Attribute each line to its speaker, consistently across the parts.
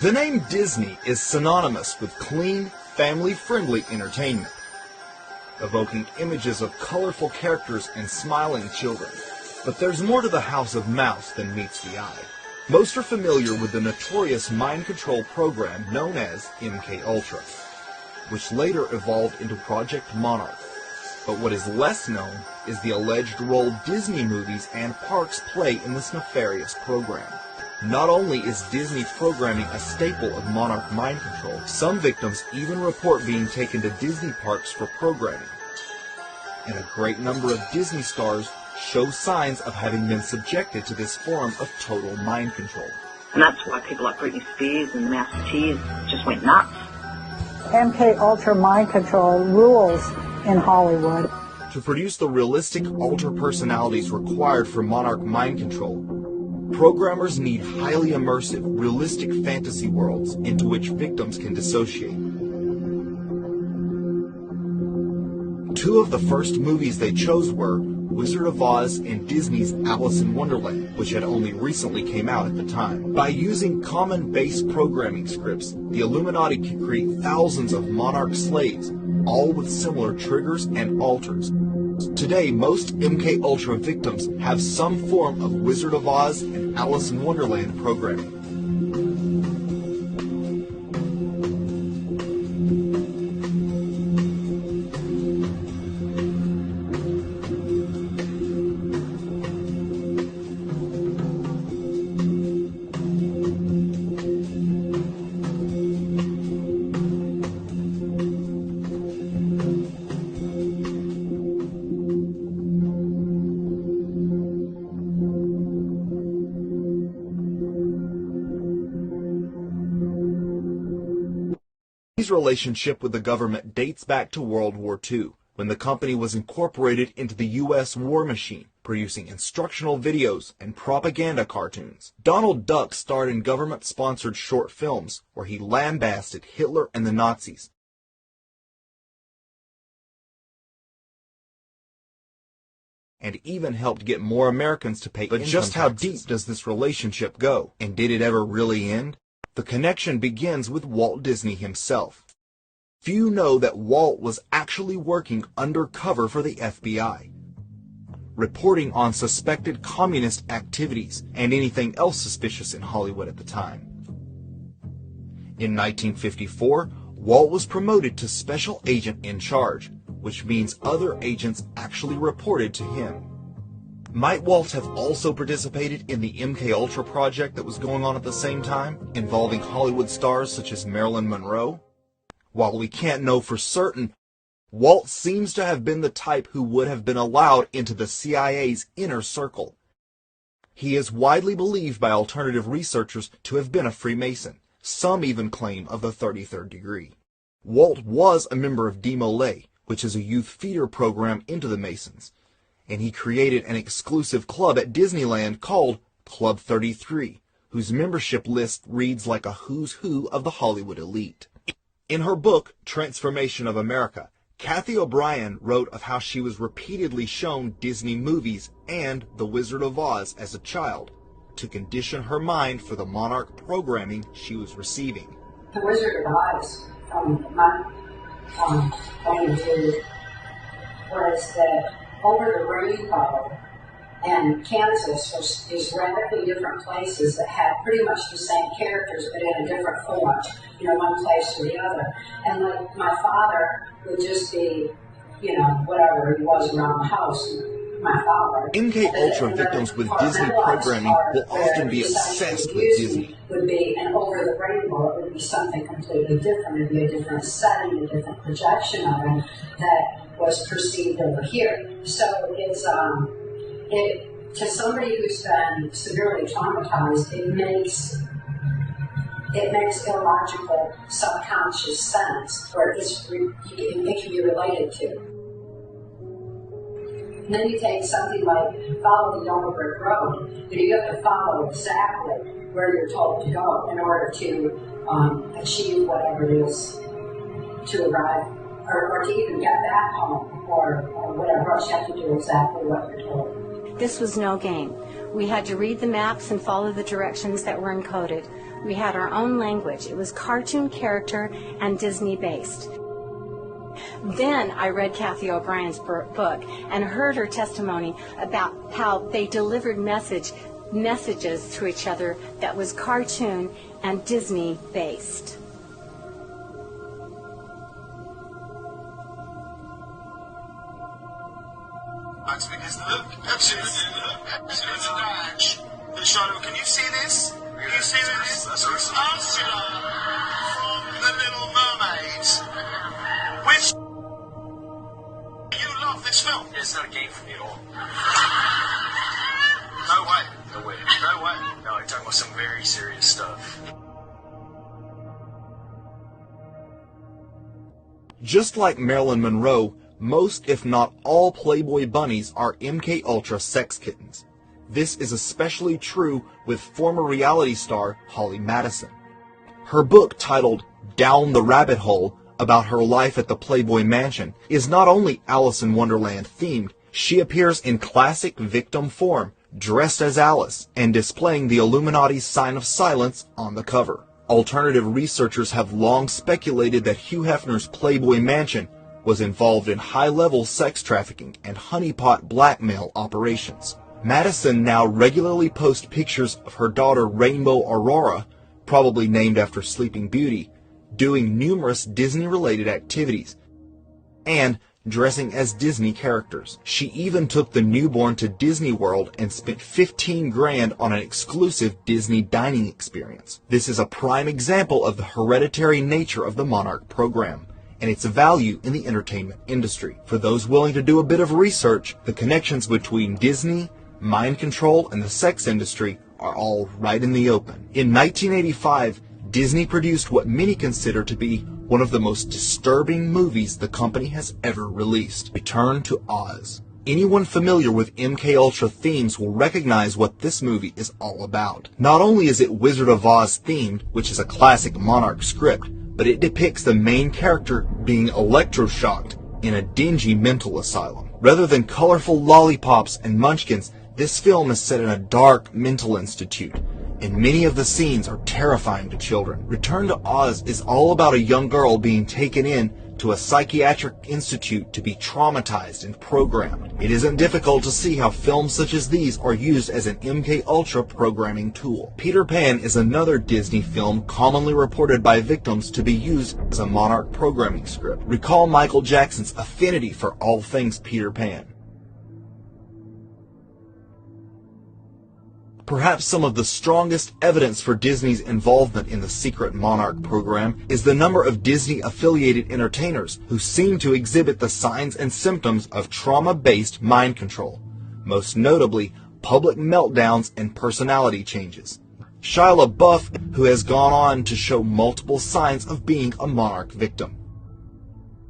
Speaker 1: The name Disney is synonymous with clean, family-friendly entertainment, evoking images of colorful characters and smiling children. But there's more to the House of Mouse than meets the eye. Most are familiar with the notorious mind control program known as MKUltra, which later evolved into Project Monarch. But what is less known is the alleged role Disney movies and parks play in this nefarious program. Not only is Disney programming a staple of Monarch mind control, some victims even report being taken to Disney parks for programming. And a great number of Disney stars show signs of having been subjected to this form of total mind control.
Speaker 2: And that's why people like Britney Spears and Master T just went nuts.
Speaker 3: MKUltra mind control rules in Hollywood.
Speaker 1: To produce the realistic alter personalities required for Monarch mind control, programmers need highly immersive, realistic fantasy worlds into which victims can dissociate. Two of the first movies they chose were Wizard of Oz and Disney's Alice in Wonderland, which had only recently came out at the time. By using common base programming scripts, the Illuminati could create thousands of Monarch slaves, all with similar triggers and alters. Today, most MKUltra victims have some form of Wizard of Oz and Alice in Wonderland programming. Disney's relationship with the government dates back to World War II, when the company was incorporated into the U.S. war machine, producing instructional videos and propaganda cartoons. Donald Duck starred in government-sponsored short films where he lambasted Hitler and the Nazis. And even helped get more Americans to pay income taxes. But just how deep does this relationship go? And did it ever really end? The connection begins with Walt Disney himself. Few know that Walt was actually working undercover for the FBI, reporting on suspected communist activities and anything else suspicious in Hollywood at the time. In 1954, Walt was promoted to Special Agent in Charge, which means other agents actually reported to him. Might Walt have also participated in the MKUltra project that was going on at the same time, involving Hollywood stars such as Marilyn Monroe? While we can't know for certain, Walt seems to have been the type who would have been allowed into the CIA's inner circle. He is widely believed by alternative researchers to have been a Freemason. Some even claim of the 33rd degree. Walt was a member of Demolay, which is a youth feeder program into the Masons, and he created an exclusive club at Disneyland called Club 33, whose membership list reads like a who's who of the Hollywood elite. In her book, Transformation of America, Kathy O'Brien wrote of how she was repeatedly shown Disney movies and The Wizard of Oz as a child to condition her mind for the Monarch programming she was receiving.
Speaker 4: The Wizard of Oz, from my point of view, was that over the rainbow and Kansas is radically different places that have pretty much the same characters but in a different form, one place or the other. And like my father would just be, whatever he was around the house. My father.
Speaker 1: MKUltra victims with Disney programming will often be obsessed with Disney.
Speaker 4: Would be, and over the rainbow, it would be something completely different. It would be a different setting, a different projection of it that was perceived over here. So it's to somebody who's been severely traumatized, it makes illogical subconscious sense where it can be related to. And then you take something like follow the yellow brick road. You have to follow exactly where you're told to go in order to achieve whatever it is to arrive or to even get back home or whatever else. You have to do exactly what you're told.
Speaker 5: This was no game. We had to read the maps and follow the directions that were encoded. We had our own language. It was cartoon character and Disney based. Then I read Kathy O'Brien's book and heard her testimony about how they delivered messages to each other that was cartoon and Disney based.
Speaker 1: Charlotte, can you see this? Can you see this? Ursula from The Little Mermaid. Which you love this film?
Speaker 6: It's not a game for me at all.
Speaker 1: No way.
Speaker 6: No way.
Speaker 1: No way.
Speaker 6: No, you're talking about some very serious stuff.
Speaker 1: Just like Marilyn Monroe, most if not all Playboy bunnies are MK Ultra sex kittens. This is especially true with former reality star Holly Madison. Her book titled Down the Rabbit Hole, about her life at the Playboy Mansion, is not only Alice in Wonderland themed, she appears in classic victim form, dressed as Alice, and displaying the Illuminati's sign of silence on the cover. Alternative researchers have long speculated that Hugh Hefner's Playboy Mansion was involved in high-level sex trafficking and honeypot blackmail operations. Madison now regularly posts pictures of her daughter Rainbow Aurora, probably named after Sleeping Beauty, doing numerous Disney-related activities, and dressing as Disney characters. She even took the newborn to Disney World and spent $15,000 on an exclusive Disney dining experience. This is a prime example of the hereditary nature of the Monarch program and its value in the entertainment industry. For those willing to do a bit of research, the connections between Disney, mind control, and the sex industry are all right in the open. In 1985, Disney produced what many consider to be one of the most disturbing movies the company has ever released, Return to Oz. Anyone familiar with MK Ultra themes will recognize what this movie is all about. Not only is it Wizard of Oz themed, which is a classic Monarch script, but it depicts the main character being electroshocked in a dingy mental asylum. Rather than colorful lollipops and munchkins, this film is set in a dark mental institute, and many of the scenes are terrifying to children. Return to Oz is all about a young girl being taken in to a psychiatric institute to be traumatized and programmed. It isn't difficult to see how films such as these are used as an MK Ultra programming tool. Peter Pan is another Disney film commonly reported by victims to be used as a Monarch programming script. Recall Michael Jackson's affinity for all things Peter Pan. Perhaps some of the strongest evidence for Disney's involvement in the secret Monarch program is the number of Disney-affiliated entertainers who seem to exhibit the signs and symptoms of trauma-based mind control, most notably public meltdowns and personality changes. Shia LaBeouf, who has gone on to show multiple signs of being a Monarch victim.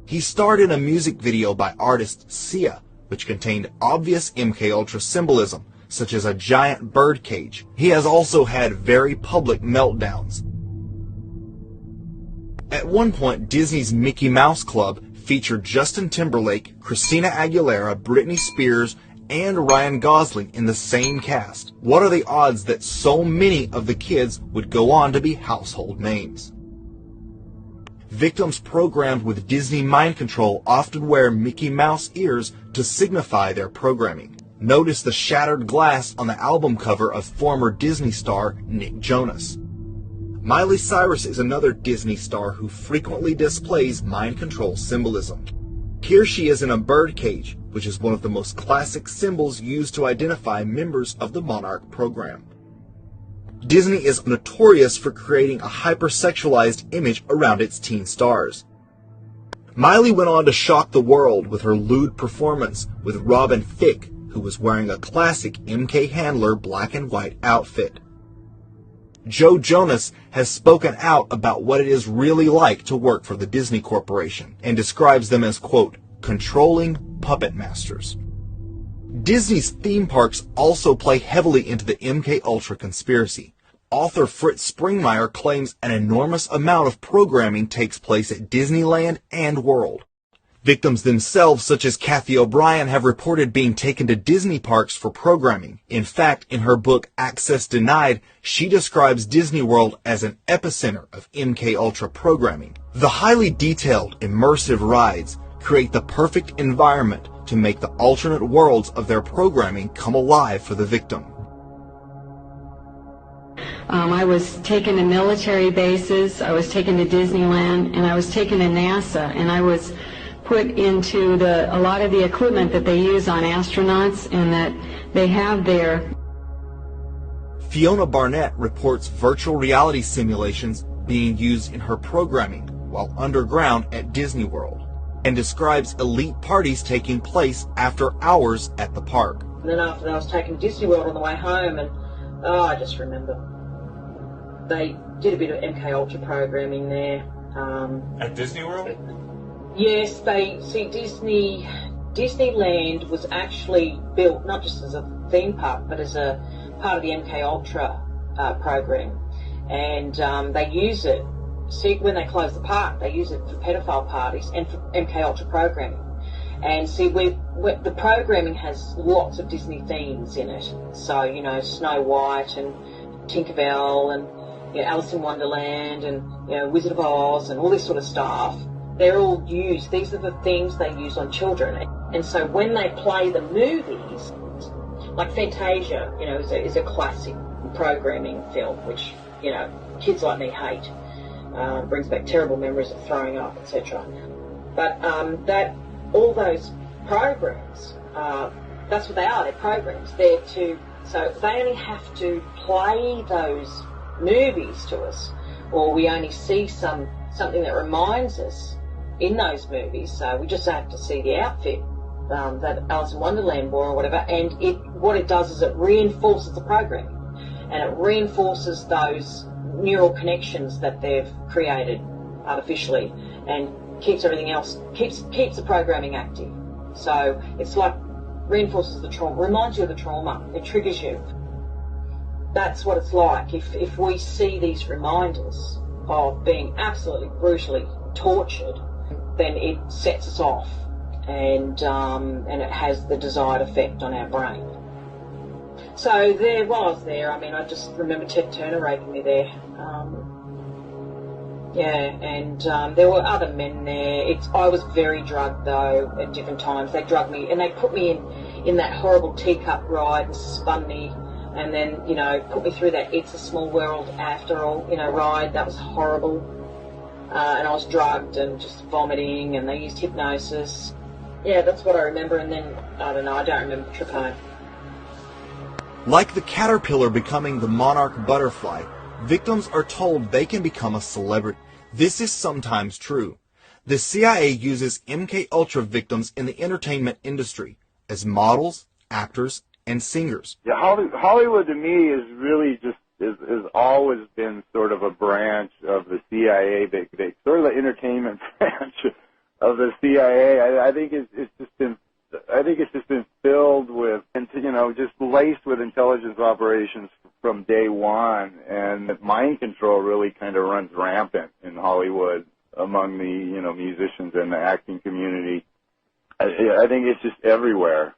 Speaker 1: He starred in a music video by artist Sia, which contained obvious MK Ultra symbolism, such as a giant bird cage. He has also had very public meltdowns. At one point, Disney's Mickey Mouse Club featured Justin Timberlake, Christina Aguilera, Britney Spears, and Ryan Gosling in the same cast. What are the odds that so many of the kids would go on to be household names? Victims programmed with Disney mind control often wear Mickey Mouse ears to signify their programming. Notice the shattered glass on the album cover of former Disney star Nick Jonas. Miley Cyrus is another Disney star who frequently displays mind control symbolism. Here she is in a bird cage, which is one of the most classic symbols used to identify members of the Monarch program. Disney is notorious for creating a hypersexualized image around its teen stars. Miley went on to shock the world with her lewd performance with Robin Thicke, who was wearing a classic MK Handler black and white outfit. Joe Jonas has spoken out about what it is really like to work for the Disney Corporation and describes them as, quote, controlling puppet masters. Disney's theme parks also play heavily into the MK Ultra conspiracy. Author Fritz Springmeier claims an enormous amount of programming takes place at Disneyland and World. Victims themselves, such as Kathy O'Brien, have reported being taken to Disney parks for programming. In fact, in her book Access Denied, she describes Disney World as an epicenter of MKUltra programming. The highly detailed, immersive rides create the perfect environment to make the alternate worlds of their programming come alive for the victim.
Speaker 7: I was taken to military bases, I was taken to Disneyland, and I was taken to NASA, and I was put into a lot of the equipment that they use on astronauts and that they have there.
Speaker 1: Fiona Barnett reports virtual reality simulations being used in her programming while underground at Disney World, and describes elite parties taking place after hours at the park.
Speaker 8: And then after that, I was taken to Disney World on the way home, and I just remember they did a bit of MKUltra programming there.
Speaker 9: At Disney World?
Speaker 8: Yes, Disneyland was actually built not just as a theme park, but as a part of the MKUltra program, and they use it. See, when they close the park, they use it for pedophile parties and for MKUltra programming. And see, the programming has lots of Disney themes in it. So, you know, Snow White and Tinkerbell and, you know, Alice in Wonderland and, you know, Wizard of Oz and all this sort of stuff. They're all used. These are the themes they use on children. And so when they play the movies, like Fantasia, you know, is a classic programming film, which, you know, kids like me hate. Brings back terrible memories of throwing up, etc. But all those programs, that's what they are. They're programs. So they only have to play those movies to us, or we only see something that reminds us in those movies. So we just have to see the outfit that Alice in Wonderland wore or whatever. And what it does is it reinforces the programming, and it reinforces those neural connections that they've created artificially, and keeps everything else, keeps the programming active. So it's like reinforces the trauma, reminds you of the trauma, it triggers you. That's what it's like. If we see these reminders of being absolutely brutally tortured, then it sets us off, and it has the desired effect on our brain. So while I was there, I mean, I just remember Ted Turner raping me there. And there were other men there. I was very drugged, though, at different times. They drugged me, and they put me in that horrible teacup ride and spun me, and then, you know, put me through that It's a Small World After All, you know, ride. That was horrible. And I was drugged and just vomiting, and they used hypnosis. Yeah, that's what I remember, and then, I don't know, I don't remember the trip home.
Speaker 1: Like the caterpillar becoming the monarch butterfly, victims are told they can become a celebrity. This is sometimes true. The CIA uses MKUltra victims in the entertainment industry as models, actors, and singers.
Speaker 10: Yeah, Hollywood to me is really just has always been sort of a branch of the CIA, sort of the entertainment branch of the CIA. I think it's just been filled with, you know, just laced with intelligence operations from day one, and mind control really kind of runs rampant in Hollywood among the, you know, musicians and the acting community. I think it's just everywhere.